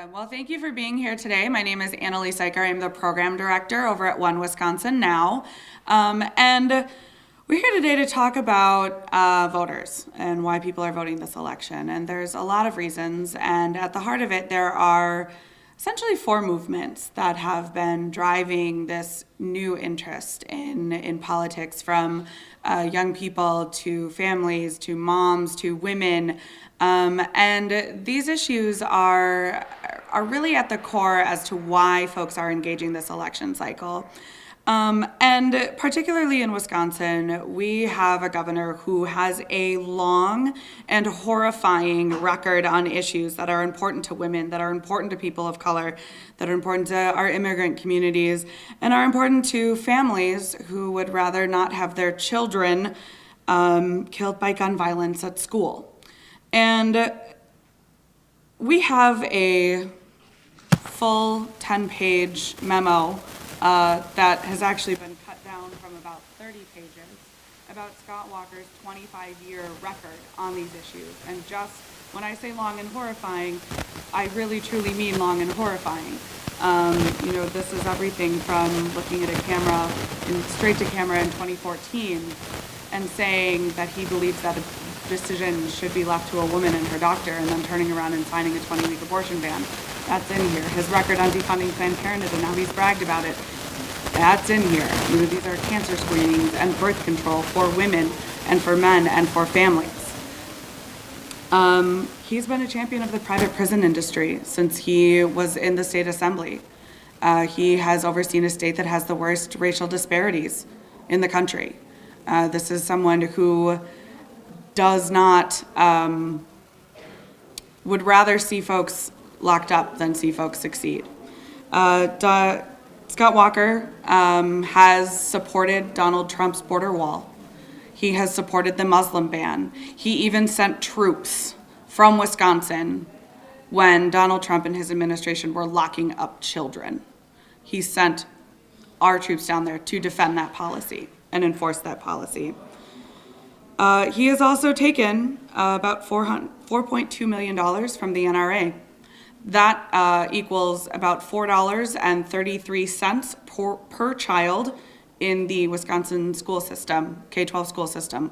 Well, thank you for being here today. My name is Annalie Syker. I'm the program director over at One Wisconsin Now. And we're here today to talk about voters and why people are voting this election. And there's a lot of reasons. And at the heart of it, there are essentially four movements that have been driving this new interest in politics, from young people to families to moms to women. And these issues are really at the core as to why folks are engaging this election cycle. And particularly in Wisconsin, we have a governor who has a long and horrifying record on issues that are important to women, that are important to people of color, that are important to our immigrant communities, and are important to families who would rather not have their children killed by gun violence at school. And we have a full 10-page memo that has actually been cut down from about 30 pages about Scott Walker's 25-year record on these issues. And just when I say long and horrifying, I really truly mean long and horrifying. This is everything from looking at a camera, straight to camera in 2014, and saying that he believes that a decision should be left to a woman and her doctor, and then turning around and signing a 20-week abortion ban. That's in here. His record on defunding Planned Parenthood, and now he's bragged about it. That's in here. These are cancer screenings and birth control for women and for men and for families. He's been a champion of the private prison industry since he was in the state assembly. He has overseen a state that has the worst racial disparities in the country. This is someone who does not, would rather see folks locked up than see folks succeed. Scott Walker has supported Donald Trump's border wall. He has supported the Muslim ban. He even sent troops from Wisconsin when Donald Trump and his administration were locking up children. He sent our troops down there to defend that policy and enforce that policy. He has also taken about $4.2 million from the NRA. That equals about $4.33 per child in the Wisconsin school system, K-12 school system.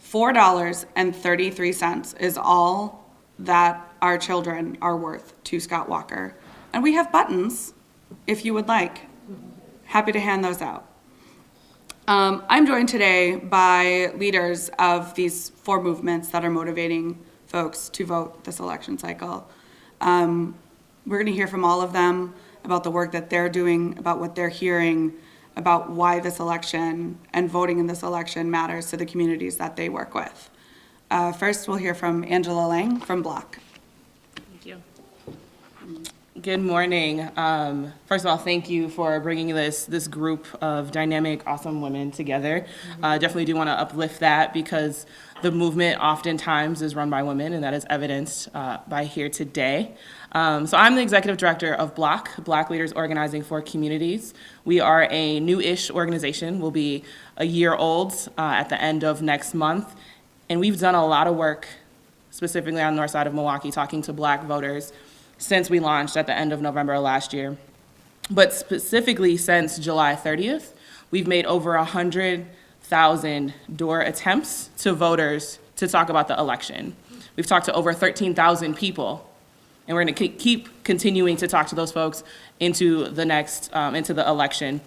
$4.33 is all that our children are worth to Scott Walker. And we have buttons, if you would like. Happy to hand those out. I'm joined today by leaders of these four movements that are motivating folks to vote this election cycle. We're going to hear from all of them about the work that they're doing, about what they're hearing, about why this election and voting in this election matters to the communities that they work with. First, we'll hear from Angela Lang from BLOC. Thank you. Good morning. First of all, thank you for bringing this group of dynamic, awesome women together. Definitely do want to uplift that because the movement oftentimes is run by women, and that is evidenced by here today. So I'm the executive director of BLOC, Black Leaders Organizing for Communities. We are a new-ish organization. We'll be a year old at the end of next month, and we've done a lot of work, specifically on the north side of Milwaukee, talking to Black voters since we launched at the end of November of last year. But specifically since July 30th, we've made over 100,000 door attempts to voters to talk about the election. We've talked to over 13,000 people, and we're gonna keep continuing to talk to those folks into the next, into the election.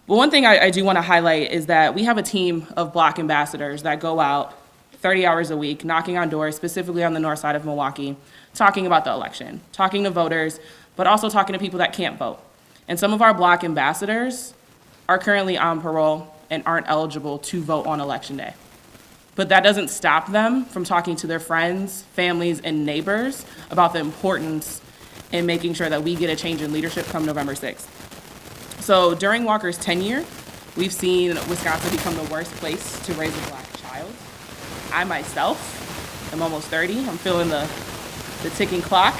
But one thing I do wanna highlight is that we have a team of BLOC ambassadors that go out 30 hours a week, knocking on doors, specifically on the north side of Milwaukee, talking about the election, talking to voters, but also talking to people that can't vote. And some of our BLOC ambassadors are currently on parole and aren't eligible to vote on election day. But that doesn't stop them from talking to their friends, families, and neighbors about the importance in making sure that we get a change in leadership come November 6th. So during Walker's tenure, we've seen Wisconsin become the worst place to raise a Black child. I myself am almost 30. I'm feeling the ticking clock,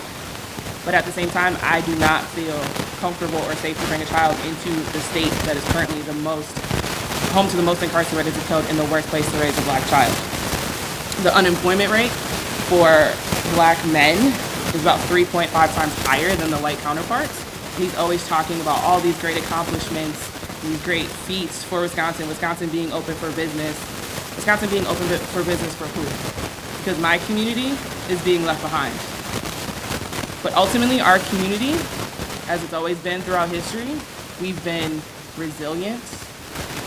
but at the same time, I do not feel comfortable or safe to bring a child into the state that is currently home to the most incarcerated zip code and the worst place to raise a Black child. The unemployment rate for Black men is about 3.5 times higher than the white counterparts. And he's always talking about all these great accomplishments, these great feats for Wisconsin, Wisconsin being open for business. Wisconsin being open for business for who? Because my community is being left behind. But ultimately, our community, as it's always been throughout history, we've been resilient,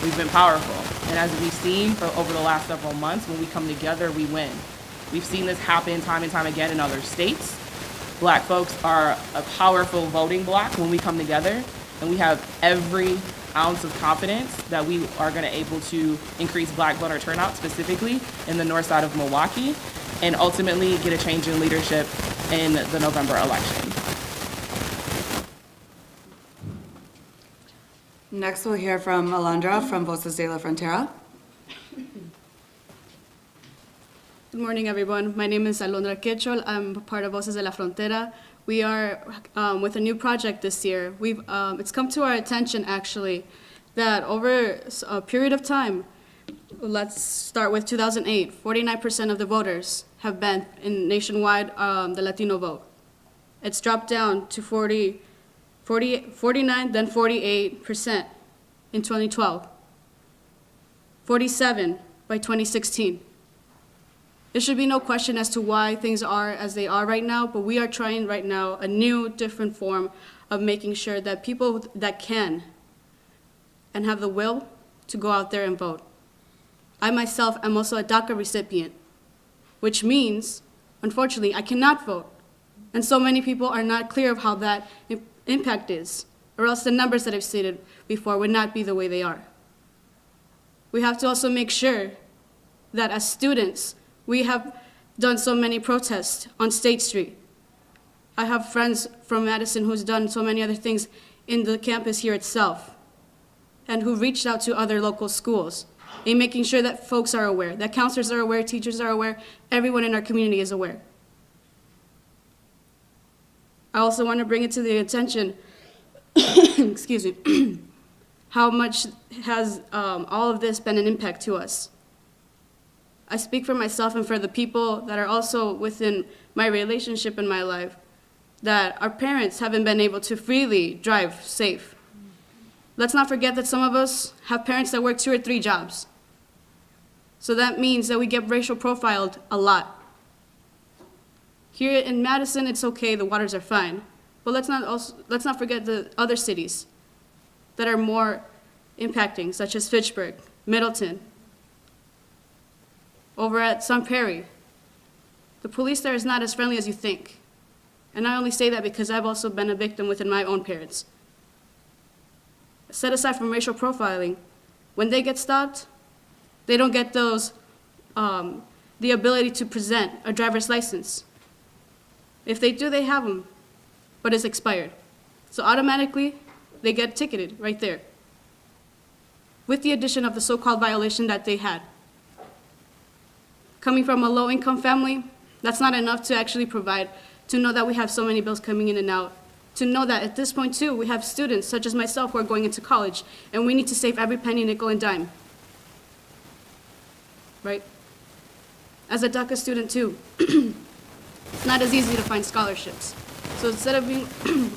we've been powerful. And as we've seen over the last several months, when we come together, we win. We've seen this happen time and time again in other states. Black folks are a powerful voting bloc when we come together, and we have every ounce of confidence that we are going to able to increase Black voter turnout, specifically in the north side of Milwaukee, and ultimately get a change in leadership in the November election. Next, we'll hear from Alondra from Voces de la Frontera. Good morning, everyone. My name is Alondra Quechol. I'm part of Voces de la Frontera. We are with a new project this year. It's come to our attention, actually, that over a period of time, let's start with 2008, 49% of the voters have been in nationwide the Latino vote. It's dropped down to 49, then 48% in 2012, 47 by 2016. There should be no question as to why things are as they are right now, but we are trying right now a new, different form of making sure that people that can and have the will to go out there and vote. I myself am also a DACA recipient, which means, unfortunately, I cannot vote. And so many people are not clear of how that impact is, or else the numbers that I've stated before would not be the way they are. We have to also make sure that as students, we have done so many protests on State Street. I have friends from Madison who's done so many other things in the campus here itself, and who reached out to other local schools in making sure that folks are aware, that counselors are aware, teachers are aware, everyone in our community is aware. I also want to bring it to the attention, excuse me, how much has all of this been an impact to us. I speak for myself and for the people that are also within my relationship in my life, that our parents haven't been able to freely drive safe. Let's not forget that some of us have parents that work 2 or 3 jobs. So that means that we get racial profiled a lot. Here in Madison, it's okay, the waters are fine. But let's not forget the other cities that are more impacting, such as Fitchburg, Middleton, over at Sun Prairie. The police there is not as friendly as you think. And I only say that because I've also been a victim within my own parents. Set aside from racial profiling, when they get stopped, they don't get those, the ability to present a driver's license. If they do, they have them, but it's expired. So automatically, they get ticketed right there, with the addition of the so-called violation that they had. Coming from a low-income family, that's not enough to actually provide, to know that we have so many bills coming in and out, to know that at this point, too, we have students, such as myself, who are going into college, and we need to save every penny, nickel, and dime. Right? As a DACA student, too, it's not as easy to find scholarships. So instead of being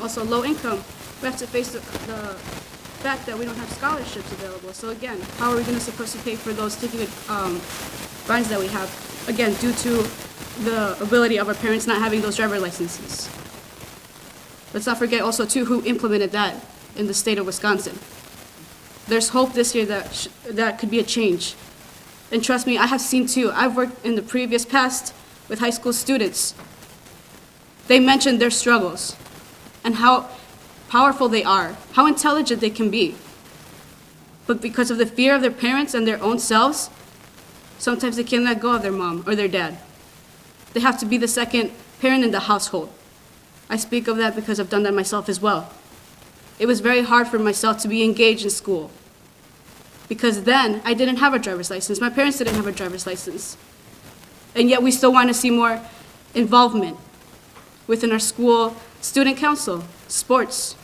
also low income, we have to face the fact that we don't have scholarships available. So again, how are we supposed to pay for those ticketed fines that we have, again, due to the ability of our parents not having those driver licenses? Let's not forget also, too, who implemented that in the state of Wisconsin. There's hope this year that that could be a change. And trust me, I have seen, too. I've worked in the previous past with high school students. They mentioned their struggles and how powerful they are, how intelligent they can be. But because of the fear of their parents and their own selves, sometimes they can't let go of their mom or their dad. They have to be the second parent in the household. I speak of that because I've done that myself as well. It was very hard for myself to be engaged in school, because then I didn't have a driver's license. My parents didn't have a driver's license. And yet we still want to see more involvement within our school student council, sports.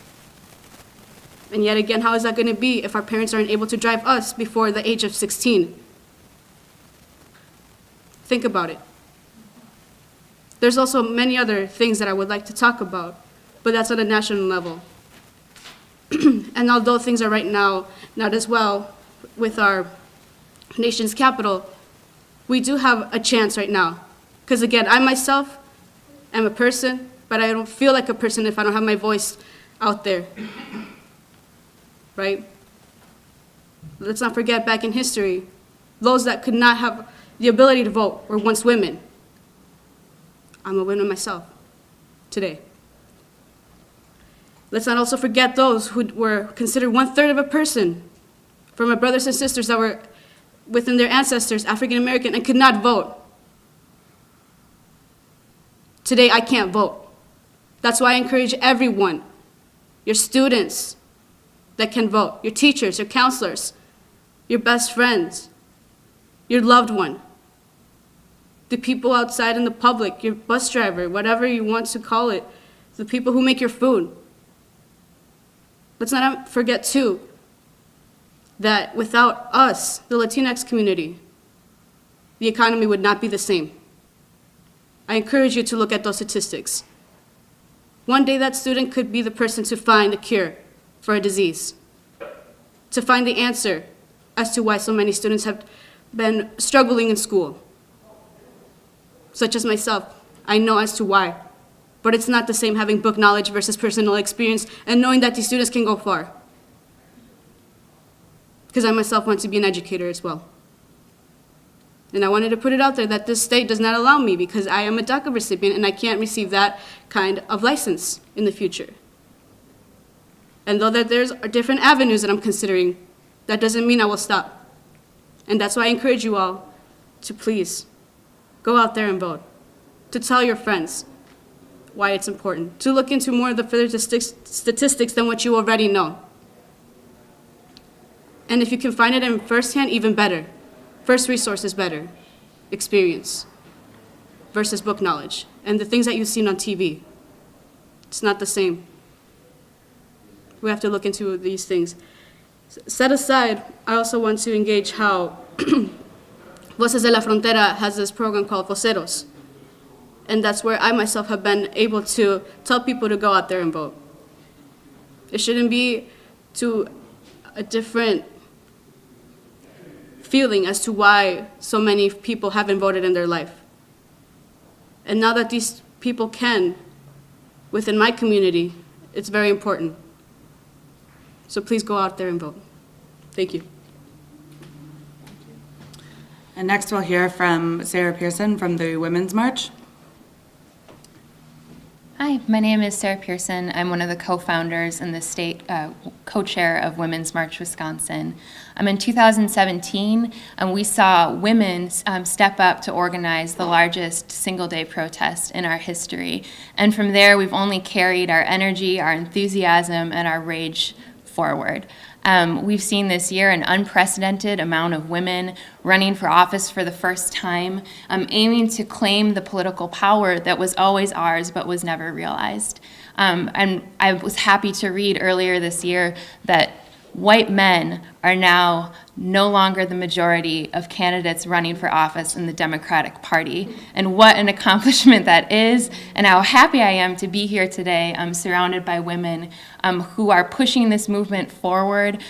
And yet again, how is that going to be if our parents aren't able to drive us before the age of 16? Think about it. There's also many other things that I would like to talk about, but that's on a national level. And although things are right now not as well with our nation's capital, we do have a chance right now. Because again, I myself am a person, but I don't feel like a person if I don't have my voice out there, right? Let's not forget back in history, those that could not have the ability to vote were once women. I'm a woman myself today. Let's not also forget those who were considered 1/3 of a person, from my brothers and sisters that were within their ancestors, African American, and could not vote. Today, I can't vote. That's why I encourage everyone, your students that can vote, your teachers, your counselors, your best friends, your loved one, the people outside in the public, your bus driver, whatever you want to call it, the people who make your food. Let's not forget, too, that without us, the Latinx community, the economy would not be the same. I encourage you to look at those statistics. One day that student could be the person to find a cure for a disease, to find the answer as to why so many students have been struggling in school. Such as myself, I know as to why. But it's not the same having book knowledge versus personal experience and knowing that these students can go far. Because I myself want to be an educator as well. And I wanted to put it out there that this state does not allow me because I am a DACA recipient and I can't receive that kind of license in the future. And though that there's different avenues that I'm considering, that doesn't mean I will stop. And that's why I encourage you all to please go out there and vote, to tell your friends why it's important, to look into more of the further statistics than what you already know. And if you can find it in firsthand, even better. First resource is better, experience versus book knowledge. And the things that you've seen on TV, it's not the same. We have to look into these things. Set aside, I also want to engage how Voces de la Frontera has this program called Voceros. And that's where I myself have been able to tell people to go out there and vote. It shouldn't be to a different feeling as to why so many people haven't voted in their life. And now that these people can, within my community, it's very important. So please go out there and vote. Thank you. And next we'll hear from Sarah Pearson from the Women's March. Hi, my name is Sarah Pearson. I'm one of the co-founders and the state co-chair of Women's March Wisconsin. In 2017, we saw women step up to organize the largest single-day protest in our history. And from there, we've only carried our energy, our enthusiasm, and our rage forward. We've seen this year an unprecedented amount of women running for office for the first time, aiming to claim the political power that was always ours but was never realized. And I was happy to read earlier this year that white men are now no longer the majority of candidates running for office in the Democratic Party. And what an accomplishment that is, and how happy I am to be here today, surrounded by women who are pushing this movement forward,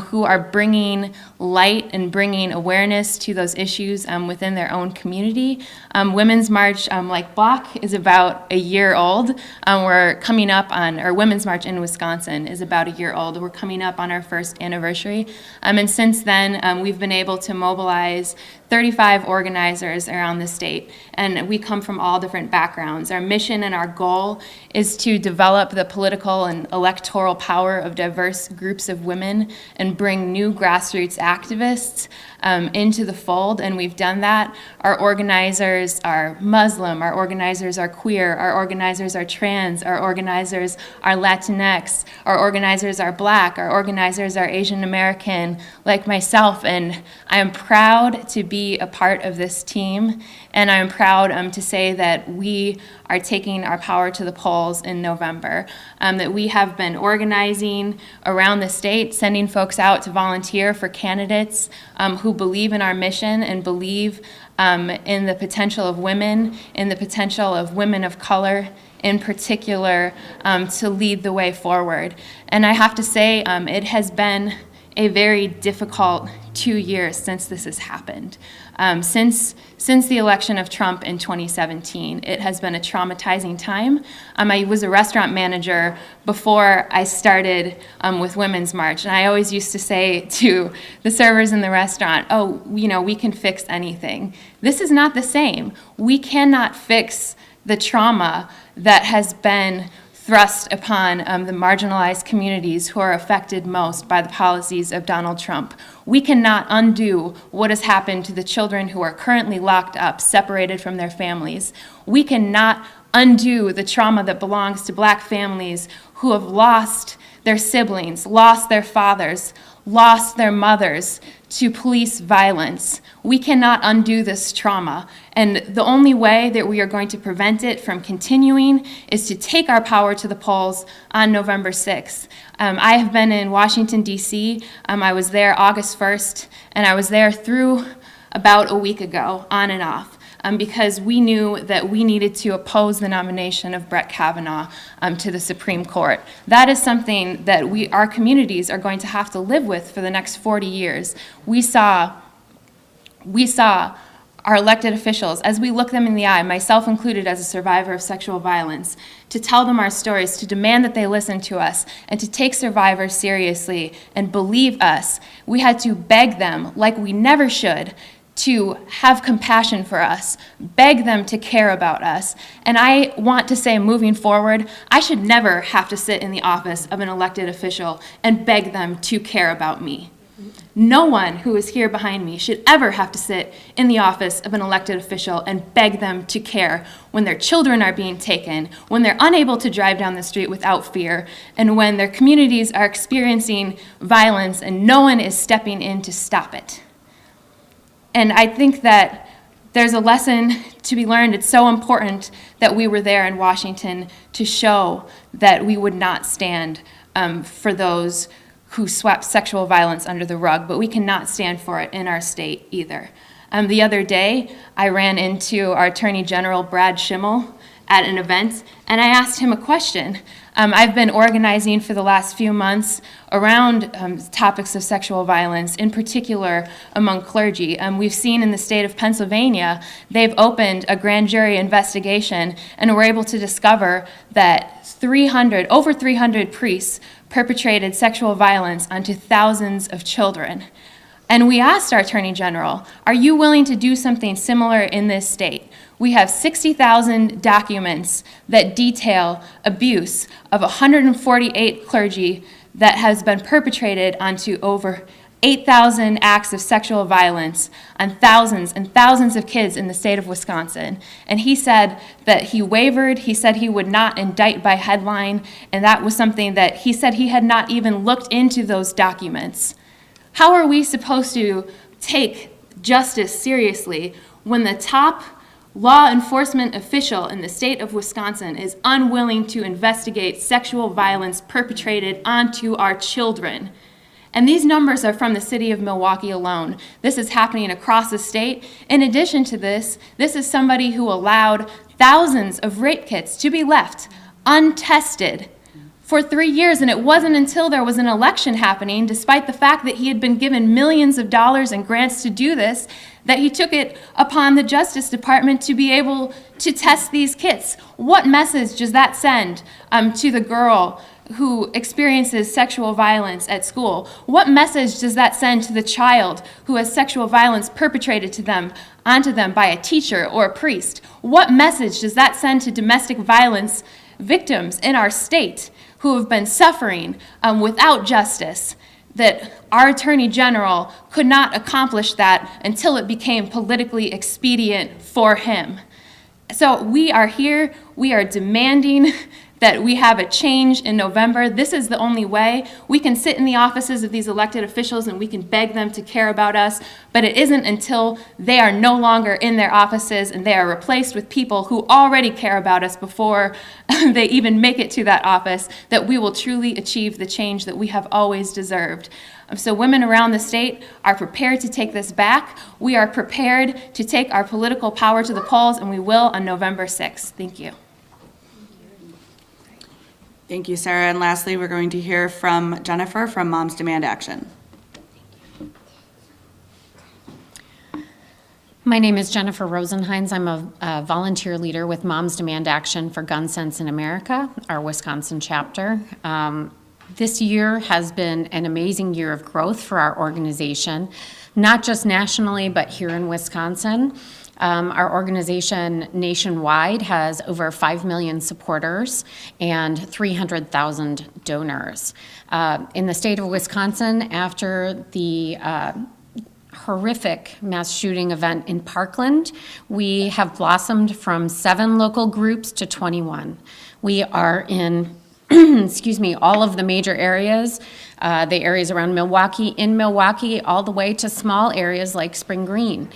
who are bringing light and bringing awareness to those issues within their own community. Women's March, like BLOC, is about a year old. We're coming up on, or Women's March in Wisconsin is about a year old. We're coming up on our first anniversary. And since then, we've been able to mobilize 35 organizers around the state, and we come from all different backgrounds. Our mission and our goal is to develop the political and electoral power of diverse groups of women and bring new grassroots activists into the fold, and we've done that. Our organizers are Muslim, our organizers are queer, our organizers are trans, our organizers are Latinx, our organizers are Black, our organizers are Asian American, like myself, and I am proud to be a part of this team, and I'm proud to say that we are taking our power to the polls in November, that we have been organizing around the state, sending folks out to volunteer for candidates who who believe in our mission and believe in the potential of women, in the potential of women of color in particular, to lead the way forward. And I have to say, it has been a very difficult 2 years since this has happened. Since the election of Trump in 2017, it has been a traumatizing time. I was a restaurant manager before I started with Women's March, and I always used to say to the servers in the restaurant, oh, we can fix anything. This is not the same. We cannot fix the trauma that has been thrust upon the marginalized communities who are affected most by the policies of Donald Trump. We cannot undo what has happened to the children who are currently locked up, separated from their families. We cannot undo the trauma that belongs to Black families who have lost their siblings, lost their fathers, lost their mothers to police violence. We cannot undo this trauma. And the only way that we are going to prevent it from continuing is to take our power to the polls on November 6th. I have been in Washington, D.C. I was there August 1st, and I was there through about a week ago, on and off. Because we knew that we needed to oppose the nomination of Brett Kavanaugh to the Supreme Court. That is something that our communities are going to have to live with for the next 40 years. We saw our elected officials, as we look them in the eye, myself included as a survivor of sexual violence, to tell them our stories, to demand that they listen to us, and to take survivors seriously and believe us. We had to beg them, like we never should, to have compassion for us, beg them to care about us. And I want to say, moving forward, I should never have to sit in the office of an elected official and beg them to care about me. No one who is here behind me should ever have to sit in the office of an elected official and beg them to care when their children are being taken, when they're unable to drive down the street without fear, and when their communities are experiencing violence and no one is stepping in to stop it. And I think that there's a lesson to be learned. It's so important that we were there in Washington to show that we would not stand for those who swept sexual violence under the rug, but we cannot stand for it in our state either. The other day, I ran into our Attorney General, Brad Schimmel, at an event, and I asked him a question. I've been organizing for the last few months around topics of sexual violence, in particular among clergy. We've seen in the state of Pennsylvania, they've opened a grand jury investigation and were able to discover that over 300 priests perpetrated sexual violence onto thousands of children. And we asked our Attorney General, are you willing to do something similar in this state? We have 60,000 documents that detail abuse of 148 clergy that has been perpetrated onto over 8,000 acts of sexual violence on thousands and thousands of kids in the state of Wisconsin. And he said that he wavered. He said he would not indict by headline, and that was something that he said he had not even looked into those documents. How are we supposed to take justice seriously when the top law enforcement official in the state of Wisconsin is unwilling to investigate sexual violence perpetrated onto our children? And these numbers are from the city of Milwaukee alone. This is happening across the state. In addition to this is somebody who allowed thousands of rape kits to be left untested for 3 years, and it wasn't until there was an election happening, despite the fact that he had been given millions of dollars in grants to do this, that he took it upon the Justice Department to be able to test these kits. What message does that send to the girl who experiences sexual violence at school? What message does that send to the child who has sexual violence perpetrated onto them by a teacher or a priest? What message does that send to domestic violence victims in our state who have been suffering without justice? That our Attorney General could not accomplish that until it became politically expedient for him. So we are here, we are demanding that we have a change in November. This is the only way. We can sit in the offices of these elected officials and we can beg them to care about us, but it isn't until they are no longer in their offices and they are replaced with people who already care about us before they even make it to that office that we will truly achieve the change that we have always deserved. So women around the state are prepared to take this back. We are prepared to take our political power to the polls, and we will on November 6th. Thank you. Thank you, Sarah. And lastly, we're going to hear from Jennifer from Moms Demand Action. My name is Jennifer Rosenhines. I'm a volunteer leader with Moms Demand Action for Gun Sense in America, our Wisconsin chapter. This year has been an amazing year of growth for our organization, not just nationally, but here in Wisconsin. Our organization nationwide has over 5 million supporters and 300,000 donors. In the state of Wisconsin, after the horrific mass shooting event in Parkland, we have blossomed from 7 local groups to 21. We are in all of the major areas, the areas around Milwaukee, in Milwaukee, all the way to small areas like Spring Green.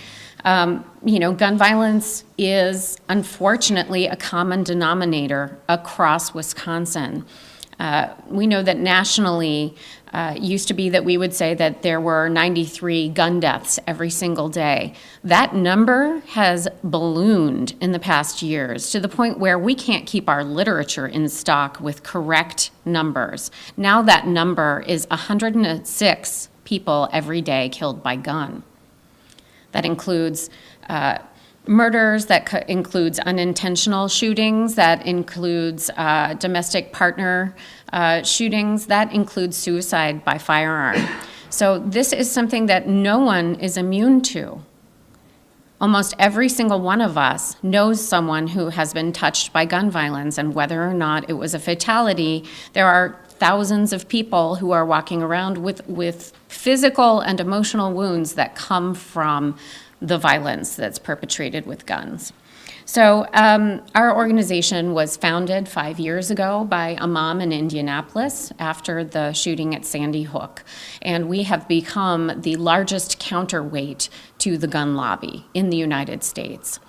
Gun violence is unfortunately a common denominator across Wisconsin. We know that nationally, it used to be that we would say that there were 93 gun deaths every single day. That number has ballooned in the past years to the point where we can't keep our literature in stock with correct numbers. Now that number is 106 people every day killed by gun. That includes murders, that includes unintentional shootings, that includes domestic partner shootings, that includes suicide by firearm. So this is something that no one is immune to. Almost every single one of us knows someone who has been touched by gun violence, and whether or not it was a fatality, there are thousands of people who are walking around with physical and emotional wounds that come from the violence that's perpetrated with guns. So our organization was founded 5 years ago by a mom in Indianapolis after the shooting at Sandy Hook. And we have become the largest counterweight to the gun lobby in the United States.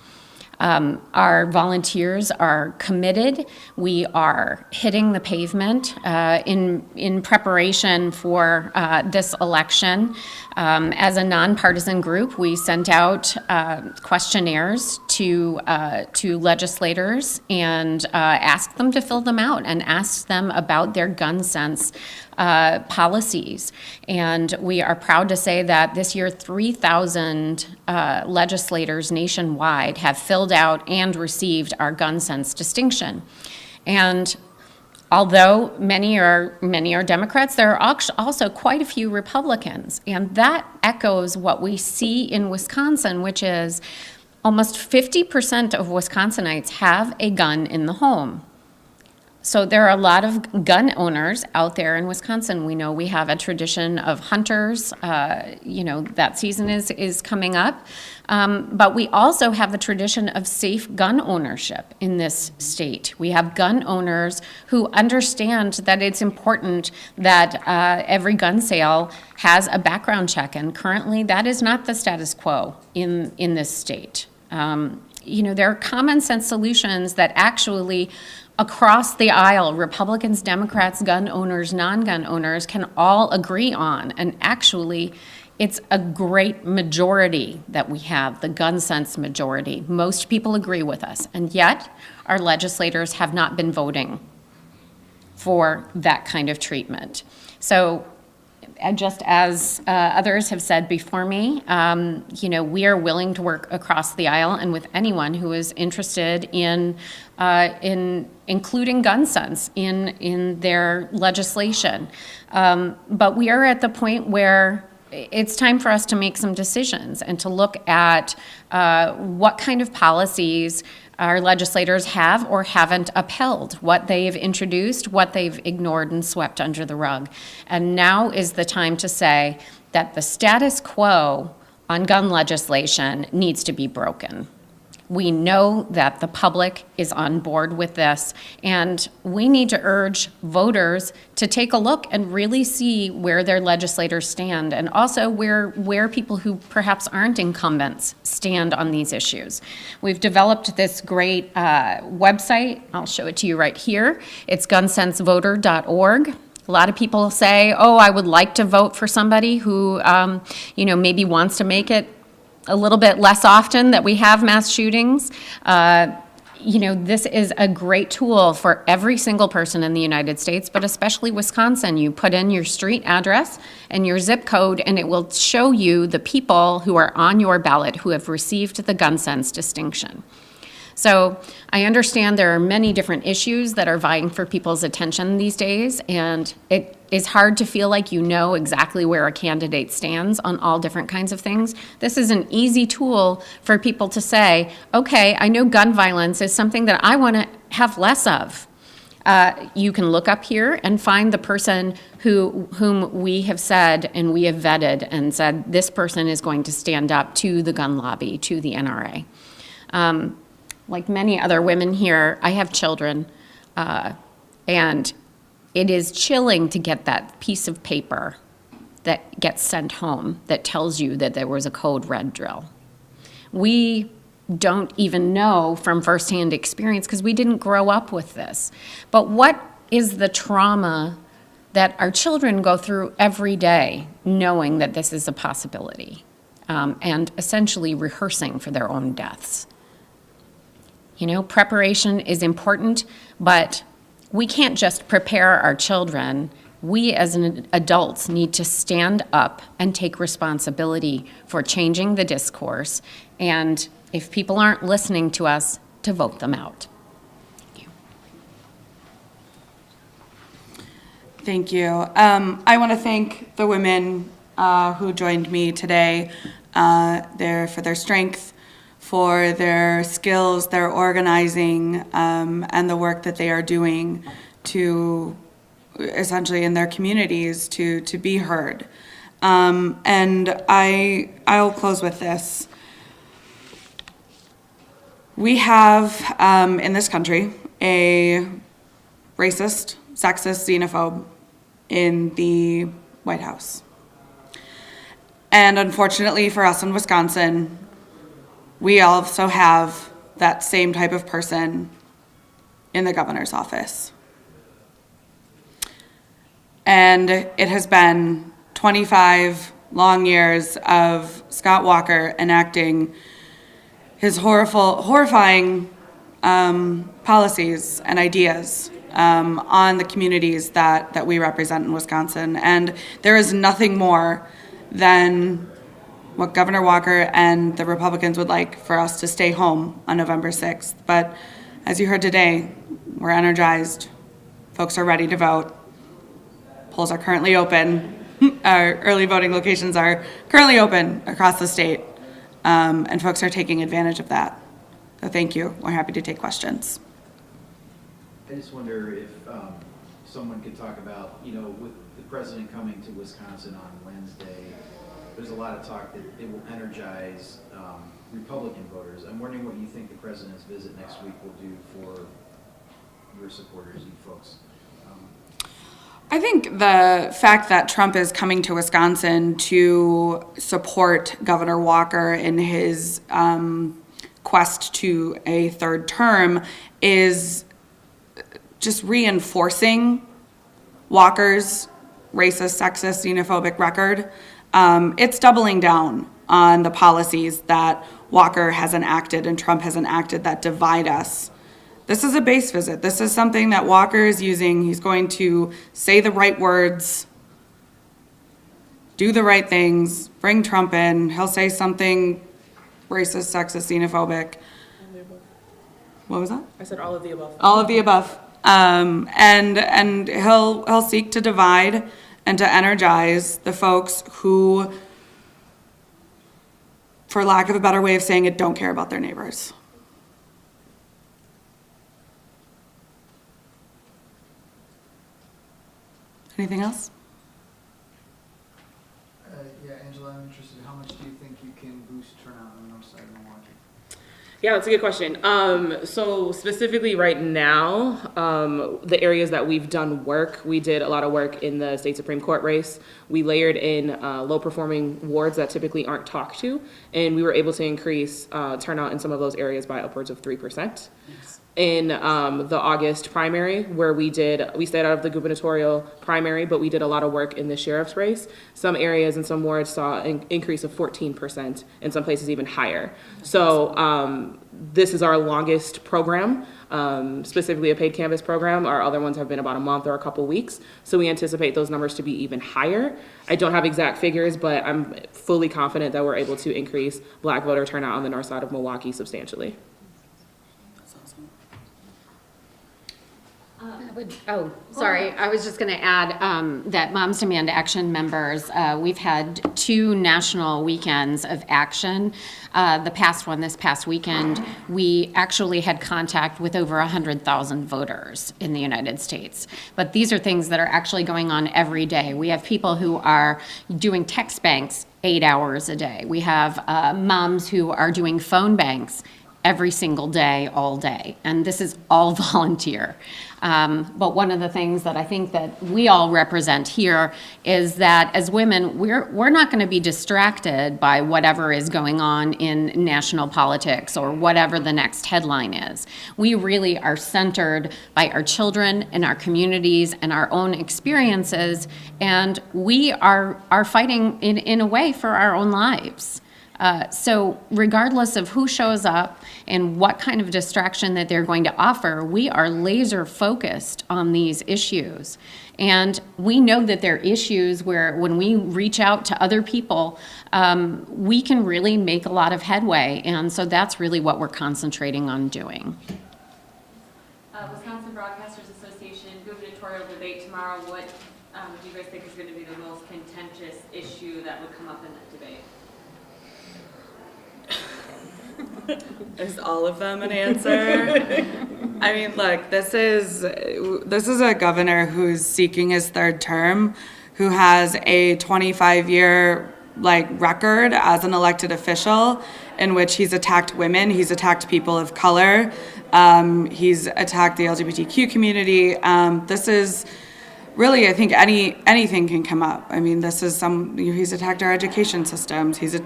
Our volunteers are committed. We are hitting the pavement in preparation for this election. As a nonpartisan group, we sent out questionnaires to legislators and asked them to fill them out and asked them about their gun sense policies. And we are proud to say that this year 3,000 legislators nationwide have filled out and received our gun sense distinction. And although many are Democrats, there are also quite a few Republicans. And that echoes what we see in Wisconsin, which is almost 50% of Wisconsinites have a gun in the home. So there are a lot of gun owners out there in Wisconsin. We know we have a tradition of hunters. That season is coming up. But we also have the tradition of safe gun ownership in this state. We have gun owners who understand that it's important that every gun sale has a background check. And currently, that is not the status quo in this state. There are common sense solutions that actually across the aisle, Republicans, Democrats, gun owners, non-gun owners can all agree on. And actually, it's a great majority that we have, the gun sense majority. Most people agree with us. And yet, our legislators have not been voting for that kind of treatment. So, just as others have said before me, we are willing to work across the aisle and with anyone who is interested in including gun sense in their legislation. But we are at the point where it's time for us to make some decisions and to look at what kind of policies our legislators have or haven't upheld, what they've introduced, what they've ignored and swept under the rug. And now is the time to say that the status quo on gun legislation needs to be broken. We know that the public is on board with this, and we need to urge voters to take a look and really see where their legislators stand, and also where people who perhaps aren't incumbents stand on these issues. We've developed this great website. I'll show it to you right here. It's gunsensevoter.org. A lot of people say, oh, I would like to vote for somebody who, maybe wants to make it a little bit less often that we have mass shootings. This is a great tool for every single person in the United States, but especially Wisconsin. You put in your street address and your zip code, and it will show you the people who are on your ballot who have received the gun sense distinction. So I understand there are many different issues that are vying for people's attention these days, and it is hard to feel like you know exactly where a candidate stands on all different kinds of things. This is an easy tool for people to say, okay, I know gun violence is something that I want to have less of. You can look up here and find the person whom we have said and we have vetted and said this person is going to stand up to the gun lobby, to the NRA. Like many other women here, I have children, and it is chilling to get that piece of paper that gets sent home that tells you that there was a code red drill. We don't even know from firsthand experience because we didn't grow up with this. But what is the trauma that our children go through every day knowing that this is a possibility, and essentially rehearsing for their own deaths? Preparation is important, but we can't just prepare our children. We as adults need to stand up and take responsibility for changing the discourse, and if people aren't listening to us, to vote them out. Thank you. Thank you. I want to thank the women who joined me today for their strength, for their skills, their organizing, and the work that they are doing to essentially in their communities to be heard. And I'll close with this. We have in this country a racist, sexist, xenophobe in the White House. And unfortunately for us in Wisconsin, we also have that same type of person in the governor's office. And it has been 25 long years of Scott Walker enacting his horrifying policies and ideas on the communities that we represent in Wisconsin. And there is nothing more than what Governor Walker and the Republicans would like for us to stay home on November 6th. But as you heard today, we're energized. Folks are ready to vote. Polls are currently open. Our early voting locations are currently open across the state, and folks are taking advantage of that. So thank you. We're happy to take questions. I just wonder if someone could talk about, with the president coming to Wisconsin on Wednesday, there's a lot of talk that it will energize Republican voters. I'm wondering what you think the president's visit next week will do for your supporters, you folks. I think the fact that Trump is coming to Wisconsin to support Governor Walker in his quest to a third term is just reinforcing Walker's racist, sexist, xenophobic record. It's doubling down on the policies that Walker has enacted and Trump has enacted that divide us. This is a base visit. This is something that Walker is using. He's going to say the right words, do the right things, bring Trump in. He'll say something racist, sexist, xenophobic. What was that? I said all of the above. All of the above. And he'll seek to divide and to energize the folks who, for lack of a better way of saying it, don't care about their neighbors. Anything else? Yeah, Angela, I'm interested. How much do you think you can boost turnout on the north side of Milwaukee? Yeah, that's a good question. So specifically right now, the areas that we've done work, we did a lot of work in the state Supreme Court race. We layered in low-performing wards that typically aren't talked to, and we were able to increase turnout in some of those areas by upwards of 3%. in the August primary, where we stayed out of the gubernatorial primary, but we did a lot of work in the sheriff's race. Some areas and some wards saw an increase of 14%, in some places even higher. So this is our longest program, specifically a paid canvas program. Our other ones have been about a month or a couple weeks. So we anticipate those numbers to be even higher. I don't have exact figures, but I'm fully confident that we're able to increase Black voter turnout on the north side of Milwaukee substantially. I was just going to add that Moms Demand Action members, we've had 2 national weekends of action. The past one, this past weekend, we actually had contact with over 100,000 voters in the United States. But these are things that are actually going on every day. We have people who are doing text banks 8 hours a day. We have moms who are doing phone banks every single day, all day. And this is all volunteer. But one of the things that I think that we all represent here is that as women, we're not going to be distracted by whatever is going on in national politics or whatever the next headline is. We really are centered by our children and our communities and our own experiences, and we are fighting in a way for our own lives. So regardless of who shows up and what kind of distraction that they're going to offer, we are laser focused on these issues. And we know that they're issues where when we reach out to other people, we can really make a lot of headway. And so that's really what we're concentrating on doing. Wisconsin Broadcasters Association gubernatorial debate tomorrow. What do you guys think is going to be the most contentious issue that would come up in that debate? Is all of them an answer? I mean, look, this is a governor who's seeking his 3rd term, who has a 25-year record as an elected official in which he's attacked women, he's attacked people of color, he's attacked the LGBTQ community. This is really, I think anything can come up. I mean, this is he's attacked our education systems. He's,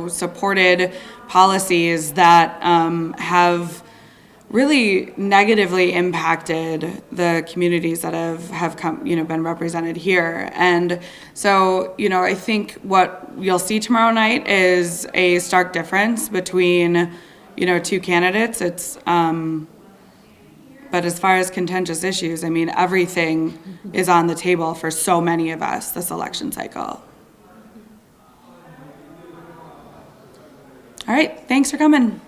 supported policies that have really negatively impacted the communities that have come, been represented here. And so, I think what you'll see tomorrow night is a stark difference between, 2 candidates. It's, but as far as contentious issues, I mean, everything is on the table for so many of us this election cycle. All right, thanks for coming.